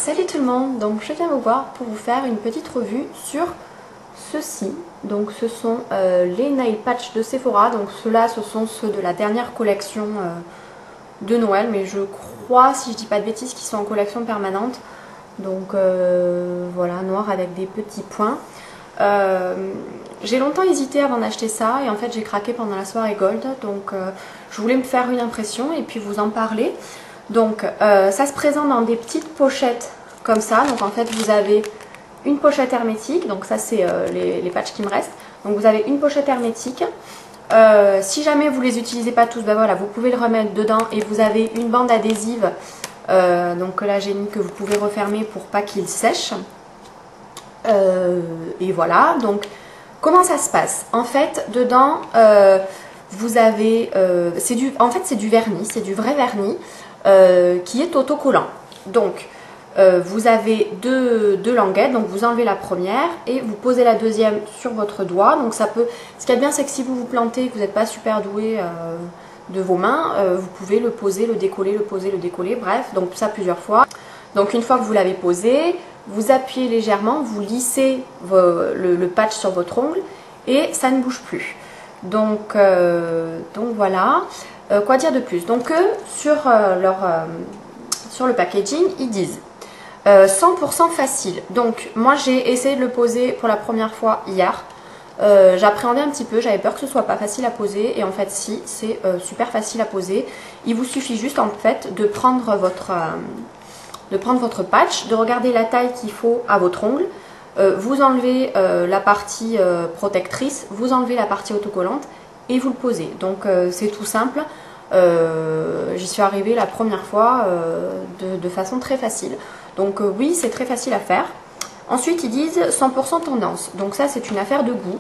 Salut tout le monde, donc je viens vous voir pour vous faire une petite revue sur ceci. Donc ce sont les nail patch de Sephora, donc ceux-là ce sont ceux de la dernière collection de Noël, mais je crois, si je dis pas de bêtises, qu'ils sont en collection permanente. Donc voilà, noir avec des petits points. J'ai longtemps hésité avant d'acheter ça et en fait j'ai craqué pendant la soirée Gold, donc je voulais me faire une impression et puis vous en parler. Donc ça se présente dans des petites pochettes comme ça, donc en fait vous avez une pochette hermétique, donc ça c'est les patchs qui me restent, donc vous avez une pochette hermétique. Si jamais vous les utilisez pas tous, ben voilà, vous pouvez le remettre dedans et vous avez une bande adhésive, donc là j'ai mis que vous pouvez refermer pour pas qu'il sèche. Et voilà, donc comment ça se passe? En fait dedans vous avez c'est du vernis, c'est du vrai vernis qui est autocollant. Donc vous avez deux languettes, donc vous enlevez la première et vous posez la deuxième sur votre doigt. Donc ça peut, ce qui est bien c'est que si vous vous plantez et que vous n'êtes pas super doué de vos mains, vous pouvez le poser, le décoller, le poser, le décoller, bref, donc ça plusieurs fois. Donc une fois que vous l'avez posé, vous appuyez légèrement, vous lissez le patch sur votre ongle et ça ne bouge plus. Donc voilà. Quoi dire de plus? Donc sur le packaging, ils disent 100% facile. Donc moi j'ai essayé de le poser pour la première fois hier. J'appréhendais un petit peu, j'avais peur que ce soit pas facile à poser et en fait si, c'est super facile à poser. Il vous suffit juste en fait de prendre votre patch, de regarder la taille qu'il faut à votre ongle. Vous enlevez la partie protectrice, vous enlevez la partie autocollante et vous le posez. Donc c'est tout simple. J'y suis arrivée la première fois de façon très facile. Donc oui, c'est très facile à faire. Ensuite, ils disent 100% tendance. Donc ça, c'est une affaire de goût.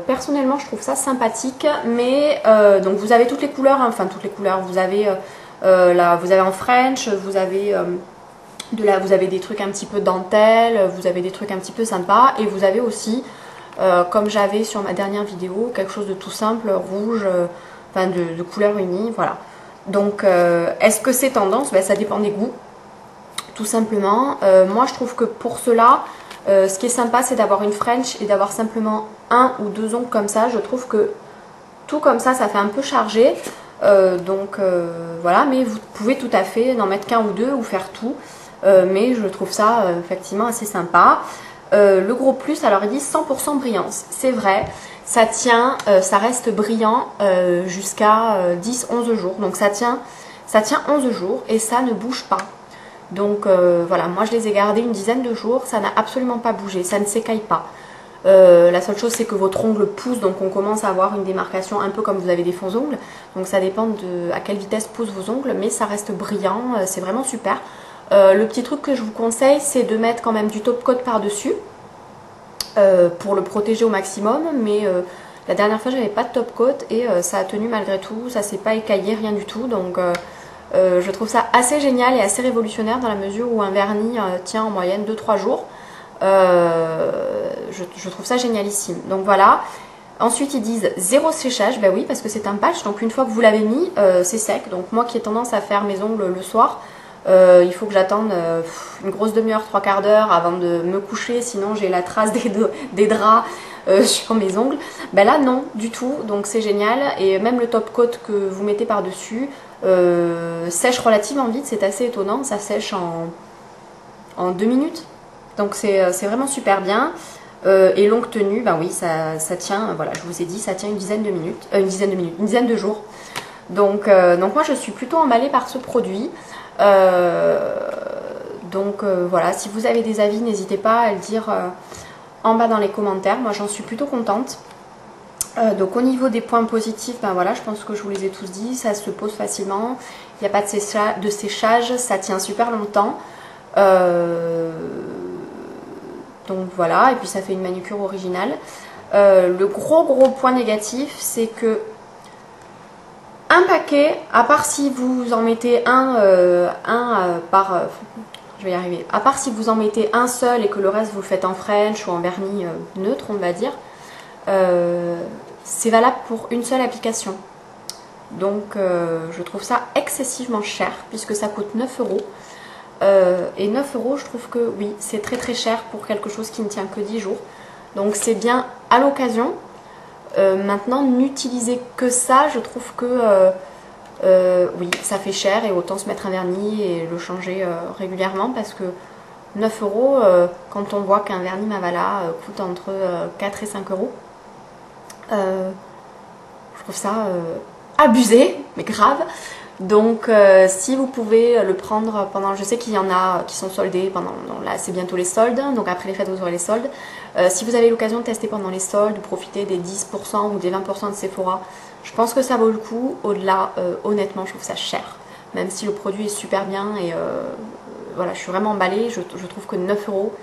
Personnellement, je trouve ça sympathique. Mais donc vous avez toutes les couleurs, hein, enfin toutes les couleurs. Vous avez vous avez en French, vous avez vous avez des trucs un petit peu dentelle, vous avez des trucs un petit peu sympas. Et vous avez aussi, comme j'avais sur ma dernière vidéo, quelque chose de tout simple, rouge, enfin de couleur unie, voilà. Donc est-ce que c'est tendance? Ben, ça dépend des goûts, tout simplement. Moi je trouve que pour cela, ce qui est sympa c'est d'avoir une French et d'avoir simplement un ou deux ongles comme ça. Je trouve que tout comme ça fait un peu chargé. Voilà, mais vous pouvez tout à fait n'en mettre qu'un ou deux ou faire tout. Mais je trouve ça effectivement assez sympa. Le gros plus, alors ils disent 100% brillance. C'est vrai, ça tient, ça reste brillant jusqu'à 10-11 jours. Donc ça tient 11 jours et ça ne bouge pas. Donc voilà, moi je les ai gardés une dizaine de jours, ça n'a absolument pas bougé, ça ne s'écaille pas. La seule chose c'est que votre ongle pousse, donc on commence à avoir une démarcation un peu comme vous avez des fonds ongles. Donc ça dépend de à quelle vitesse poussent vos ongles, mais ça reste brillant, c'est vraiment super. Le petit truc que je vous conseille, c'est de mettre quand même du top coat par-dessus pour le protéger au maximum. Mais la dernière fois, j'avais pas de top coat et ça a tenu malgré tout. Ça s'est pas écaillé, rien du tout. Donc je trouve ça assez génial et assez révolutionnaire dans la mesure où un vernis tient en moyenne 2-3 jours. Je trouve ça génialissime. Donc voilà. Ensuite, ils disent 0 séchage. Ben oui, parce que c'est un patch. Donc une fois que vous l'avez mis, c'est sec. Donc moi qui ai tendance à faire mes ongles le soir, il faut que j'attende une grosse demi-heure, 3/4 d'heure avant de me coucher, sinon j'ai la trace des draps sur mes ongles. Ben là non, du tout, donc c'est génial. Et même le top coat que vous mettez par dessus sèche relativement vite, c'est assez étonnant, ça sèche en 2 minutes. Donc c'est vraiment super bien. Et longue tenue, ben oui, ça tient, voilà, je vous ai dit, ça tient une dizaine de jours. Donc moi je suis plutôt emballée par ce produit. Voilà, si vous avez des avis, n'hésitez pas à le dire en bas dans les commentaires. Moi j'en suis plutôt contente. Donc au niveau des points positifs, ben voilà, je pense que je vous les ai tous dit, ça se pose facilement, il n'y a pas de séchage, ça tient super longtemps. Donc voilà, et puis ça fait une manucure originale. Le gros point négatif, c'est que un paquet, à part si vous en mettez je vais y arriver. À part si vous en mettez un seul et que le reste vous le faites en French ou en vernis neutre, on va dire, c'est valable pour une seule application. Donc je trouve ça excessivement cher puisque ça coûte 9 €. et 9 euros, je trouve que oui, c'est très très cher pour quelque chose qui ne tient que 10 jours. Donc c'est bien à l'occasion. Maintenant, n'utilisez que ça, je trouve que oui, ça fait cher et autant se mettre un vernis et le changer régulièrement parce que 9 euros, quand on voit qu'un vernis Mavala coûte entre 4 et 5 euros, je trouve ça abusé, mais grave. Donc si vous pouvez le prendre pendant, je sais qu'il y en a qui sont soldés pendant, là c'est bientôt les soldes, donc après les fêtes vous aurez les soldes. Si vous avez l'occasion de tester pendant les soldes, de profiter des 10% ou des 20% de Sephora, je pense que ça vaut le coup. Au-delà, honnêtement, je trouve ça cher. Même si le produit est super bien et voilà, je suis vraiment emballée, je trouve que 9 euros,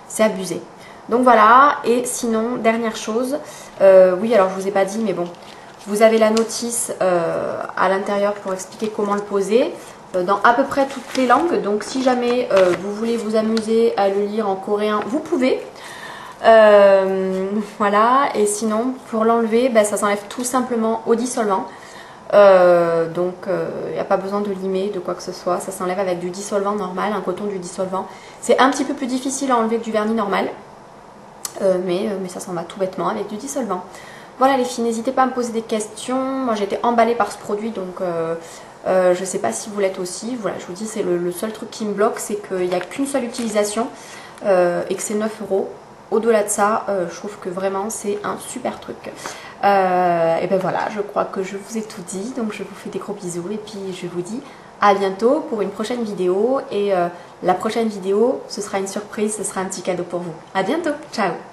c'est abusé. Donc voilà, et sinon, dernière chose, oui alors je vous ai pas dit, mais bon, vous avez la notice à l'intérieur pour expliquer comment le poser dans à peu près toutes les langues. Donc si jamais vous voulez vous amuser à le lire en coréen, vous pouvez. Voilà, et sinon pour l'enlever, ben, ça s'enlève tout simplement au dissolvant. Donc il n'y a pas besoin de limer, de quoi que ce soit. Ça s'enlève avec du dissolvant normal, un coton du dissolvant. C'est un petit peu plus difficile à enlever que du vernis normal. Mais ça s'en va tout bêtement avec du dissolvant. Voilà les filles, n'hésitez pas à me poser des questions. Moi j'ai été emballée par ce produit, donc je ne sais pas si vous l'êtes aussi. Voilà, je vous dis, c'est le seul truc qui me bloque, c'est qu'il n'y a qu'une seule utilisation et que c'est 9 euros. Au-delà de ça, je trouve que vraiment c'est un super truc. Et ben voilà, je crois que je vous ai tout dit, donc je vous fais des gros bisous et puis je vous dis à bientôt pour une prochaine vidéo. Et la prochaine vidéo, ce sera une surprise, ce sera un petit cadeau pour vous. À bientôt, ciao!